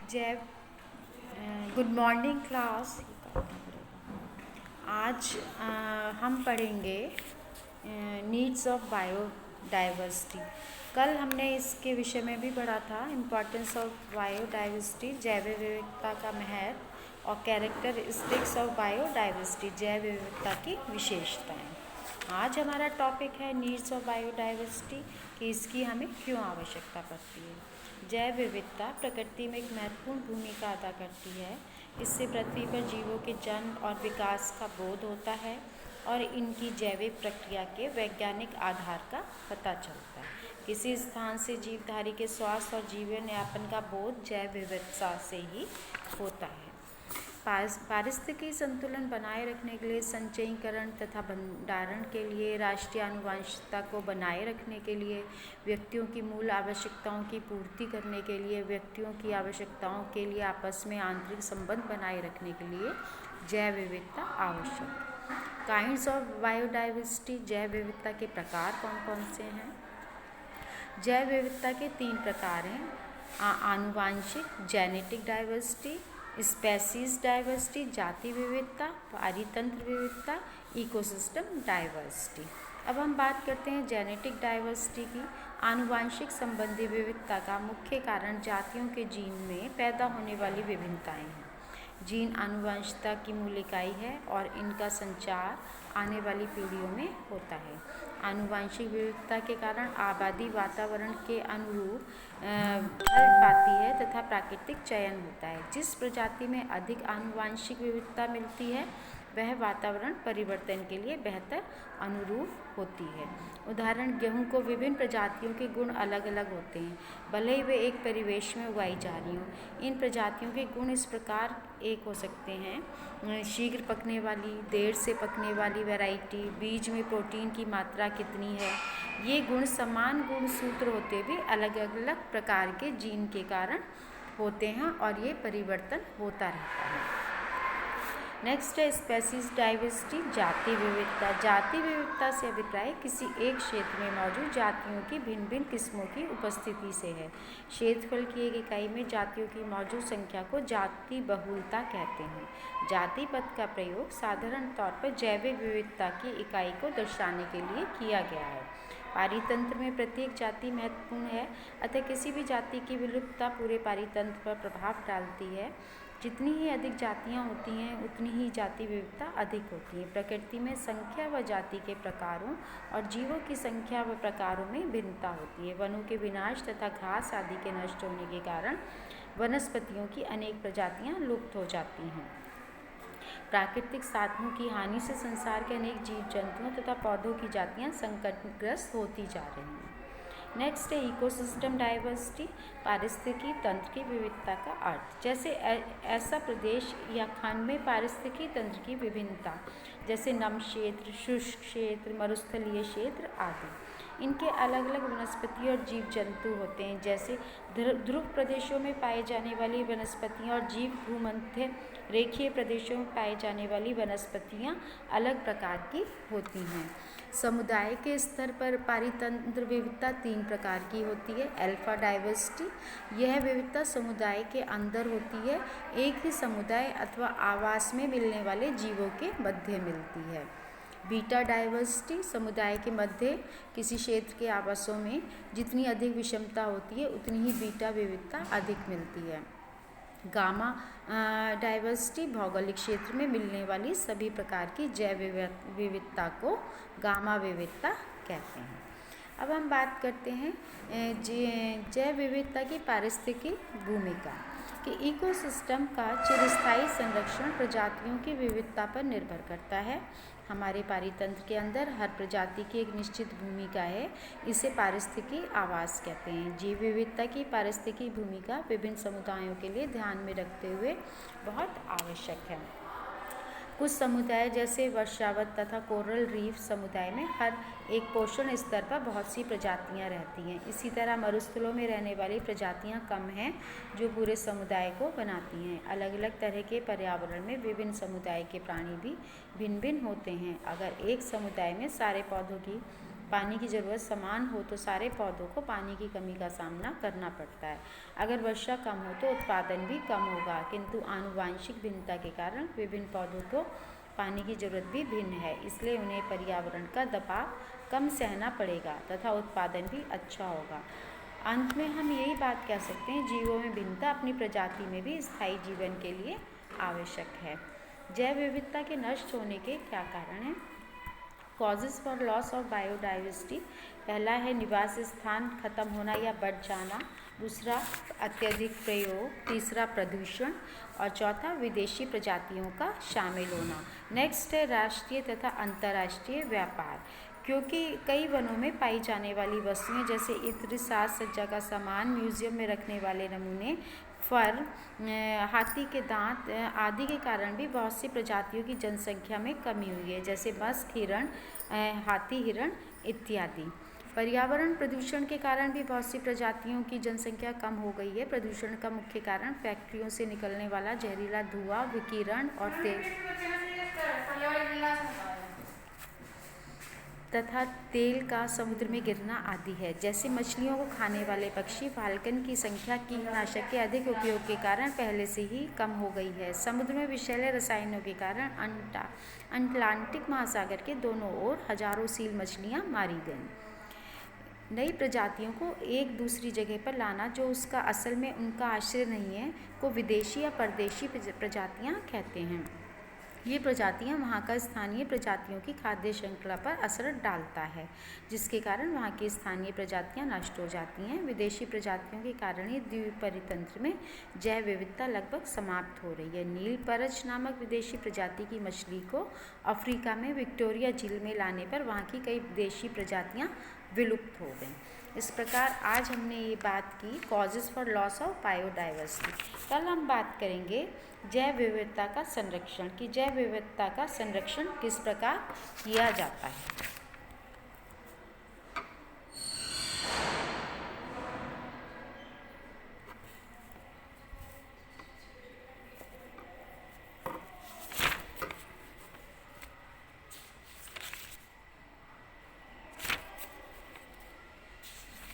जय good morning class. आज हम पढ़ेंगे नीड्स ऑफ बायोडाइवर्सिटी। कल हमने इसके विषय में भी पढ़ा था, इम्पॉर्टेंस ऑफ बायोडाइवर्सिटी, जैव विविधता का महत्व और कैरेक्टरिस्टिक्स ऑफ बायोडाइवर्सिटी, जैव विविधता की विशेषताएं। आज हमारा टॉपिक है नीड्स ऑफ बायोडाइवर्सिटी, कि इसकी हमें क्यों आवश्यकता पड़ती है। जैव विविधता प्रकृति में एक महत्वपूर्ण भूमिका अदा करती है। इससे पृथ्वी पर जीवों के जन्म और विकास का बोध होता है और इनकी जैविक प्रक्रिया के वैज्ञानिक आधार का पता चलता है। किसी स्थान से जीवधारी के स्वास्थ्य और जीवन यापन का बोध जैव विविधता से ही होता है। पारिस्थितिकी संतुलन बनाए रखने के लिए, संचयीकरण तथा भंडारण के लिए, राष्ट्रीय आनुवंशिकता को बनाए रखने के लिए, व्यक्तियों की मूल आवश्यकताओं की पूर्ति करने के लिए, व्यक्तियों की आवश्यकताओं के लिए आपस में आंतरिक संबंध बनाए रखने के लिए जैव विविधता आवश्यक है। काइंड्स ऑफ बायोडाइवर्सिटी, जैव विविधता के प्रकार कौन कौन से हैं। जैव विविधता के 3 प्रकार हैं: आनुवांशिक जेनेटिक डाइवर्सिटी, स्पेसीज डाइवर्सिटी जाति विविधता, पारितंत्र विविधता, इकोसिस्टम डाइवर्सिटी। अब हम बात करते हैं जेनेटिक डाइवर्सिटी की। आनुवांशिक संबंधी विविधता का मुख्य कारण जातियों के जीन में पैदा होने वाली विभिन्नताएं हैं। जीन आनुवंशिकता की मूल इकाई है और इनका संचार आने वाली पीढ़ियों में होता है। आनुवांशिक विविधता के कारण आबादी वातावरण के अनुरूप ढल पाती है तथा प्राकृतिक चयन होता है। जिस प्रजाति में अधिक आनुवांशिक विविधता मिलती है वह वातावरण परिवर्तन के लिए बेहतर अनुरूप होती है। उदाहरण, गेहूं को विभिन्न प्रजातियों के गुण अलग अलग होते हैं, भले ही वे एक परिवेश में उगाई जा रही हों। इन प्रजातियों के गुण इस प्रकार एक हो सकते हैं: शीघ्र पकने वाली, देर से पकने वाली वैरायटी, बीज में प्रोटीन की मात्रा कितनी है। ये गुण समान गुण सूत्र होते भी अलग अलग प्रकार के जीन के कारण होते हैं और ये परिवर्तन होता रहता है। नेक्स्ट है स्पेसीज डाइवर्सिटी जाति विविधता। जाति विविधता से अभिप्राय किसी एक क्षेत्र में मौजूद जातियों की भिन्न भिन्न किस्मों की उपस्थिति से है। क्षेत्रफल की एक इकाई में जातियों की मौजूद संख्या को जाति बहुलता कहते हैं। जाति पद का प्रयोग साधारण तौर पर जैविक विविधता की इकाई को दर्शाने के लिए किया गया है। पारितंत्र में प्रत्येक जाति महत्वपूर्ण है, अतः किसी भी जाति की विलुप्तता पूरे पारितंत्र पर प्रभाव डालती है। जितनी ही अधिक जातियाँ होती हैं उतनी ही जाति विविधता अधिक होती है। प्रकृति में संख्या व जाति के प्रकारों और जीवों की संख्या व प्रकारों में भिन्नता होती है। वनों के विनाश तथा घास आदि के नष्ट होने के कारण वनस्पतियों की अनेक प्रजातियाँ लुप्त हो जाती हैं। प्राकृतिक साधनों की हानि से संसार के अनेक जीव जंतुओं तथा पौधों की जातियाँ संकटग्रस्त होती जा रही हैं। नेक्स्ट है इकोसिस्टम डाइवर्सिटी पारिस्थितिकी तंत्र की विविधता का अर्थ। जैसे ऐसा प्रदेश या खंड में पारिस्थितिकी तंत्र की विभिन्नता, जैसे नम क्षेत्र, शुष्क क्षेत्र, मरुस्थलीय क्षेत्र आदि। इनके अलग अलग वनस्पति और जीव जंतु होते हैं। जैसे ध्रुव प्रदेशों में पाए जाने वाली वनस्पतियाँ और जीव भूमध्य रेखीय प्रदेशों में पाए जाने वाली वनस्पतियाँ अलग प्रकार की होती हैं। समुदाय के स्तर पर पारितंत्र विविधता 3 प्रकार की होती है। अल्फा डाइवर्सिटी, यह विविधता समुदाय के अंदर होती है, एक ही समुदाय अथवा आवास में मिलने वाले जीवों के मध्य मिलती है। बीटा डाइवर्सिटी, समुदाय के मध्य किसी क्षेत्र के आवासों में जितनी अधिक विषमता होती है उतनी ही बीटा विविधता अधिक मिलती है। गामा डाइवर्सिटी, भौगोलिक क्षेत्र में मिलने वाली सभी प्रकार की जैव विविधता को गामा विविधता कहते हैं। अब हम बात करते हैं जैव विविधता की पारिस्थितिकी भूमिका कि इकोसिस्टम का चिरस्थायी संरक्षण प्रजातियों की विविधता पर निर्भर करता है। हमारे पारितंत्र के अंदर हर प्रजाति की एक निश्चित भूमिका है, इसे पारिस्थितिकी आवास कहते हैं। जीव विविधता की पारिस्थितिकी भूमिका विभिन्न समुदायों के लिए ध्यान में रखते हुए बहुत आवश्यक है। कुछ समुदाय जैसे वर्षावत तथा कोरल रीफ समुदाय में हर एक पोषण स्तर पर बहुत सी प्रजातियां रहती हैं। इसी तरह मरुस्थलों में रहने वाली प्रजातियां कम हैं जो पूरे समुदाय को बनाती हैं। अलग अलग तरह के पर्यावरण में विभिन्न समुदाय के प्राणी भी भिन्न भिन्न होते हैं। अगर एक समुदाय में सारे पौधों की पानी की ज़रूरत समान हो तो सारे पौधों को पानी की कमी का सामना करना पड़ता है। अगर वर्षा कम हो तो उत्पादन भी कम होगा, किंतु आनुवांशिक भिन्नता के कारण विभिन्न पौधों को पानी की ज़रूरत भी भिन्न है, इसलिए उन्हें पर्यावरण का दबाव कम सहना पड़ेगा तथा उत्पादन भी अच्छा होगा। अंत में हम यही बात कह सकते हैं, जीवों में भिन्नता अपनी प्रजाति में भी स्थायी जीवन के लिए आवश्यक है। जैव विविधता के नष्ट होने के क्या कारण हैं? Causes for loss of biodiversity. पहला है निवास स्थान खत्म होना या बढ़ जाना, दूसरा अत्यधिक प्रयोग, तीसरा प्रदूषण और चौथा विदेशी प्रजातियों का शामिल होना। नेक्स्ट है राष्ट्रीय तथा अंतर्राष्ट्रीय व्यापार। क्योंकि कई वनों में पाई जाने वाली वस्तुएं जैसे इत्र, साज सज्जा का सामान, म्यूजियम में रखने वाले नमूने, फर, हाथी के दांत आदि के कारण भी बहुत सी प्रजातियों की जनसंख्या में कमी हुई है, जैसे मस्क, हिरण, हाथी, हिरण इत्यादि। पर्यावरण प्रदूषण के कारण भी बहुत सी प्रजातियों की जनसंख्या कम हो गई है। प्रदूषण का मुख्य कारण फैक्ट्रियों से निकलने वाला जहरीला धुआं, विकिरण और तेल का समुद्र में गिरना आदि है। जैसे मछलियों को खाने वाले पक्षी फाल्कन की संख्या कीटनाशक के अधिक उपयोग के कारण पहले से ही कम हो गई है। समुद्र में विषैले रसायनों के कारण अटलांटिक महासागर के दोनों ओर हजारों सील मछलियाँ मारी गईं। नई प्रजातियों को एक दूसरी जगह पर लाना जो उसका असल में उनका आश्रय नहीं है, को विदेशी या परदेशी प्रजातियाँ कहते हैं। ये प्रजातियाँ वहाँ का स्थानीय प्रजातियों की खाद्य श्रृंखला पर असर डालता है, जिसके कारण वहाँ की स्थानीय प्रजातियाँ नष्ट हो जाती हैं। विदेशी प्रजातियों के कारण ही द्वीप परितंत्र में जैव विविधता लगभग समाप्त हो रही है। नील परच नामक विदेशी प्रजाति की मछली को अफ्रीका में विक्टोरिया झील में लाने पर वहाँ की कई विदेशी प्रजातियाँ विलुप्त हो गईं। इस प्रकार आज हमने ये बात की causes for loss of biodiversity. कल हम बात करेंगे जैव विविधता का संरक्षण, कि जैव विविधता का संरक्षण किस प्रकार किया जाता है।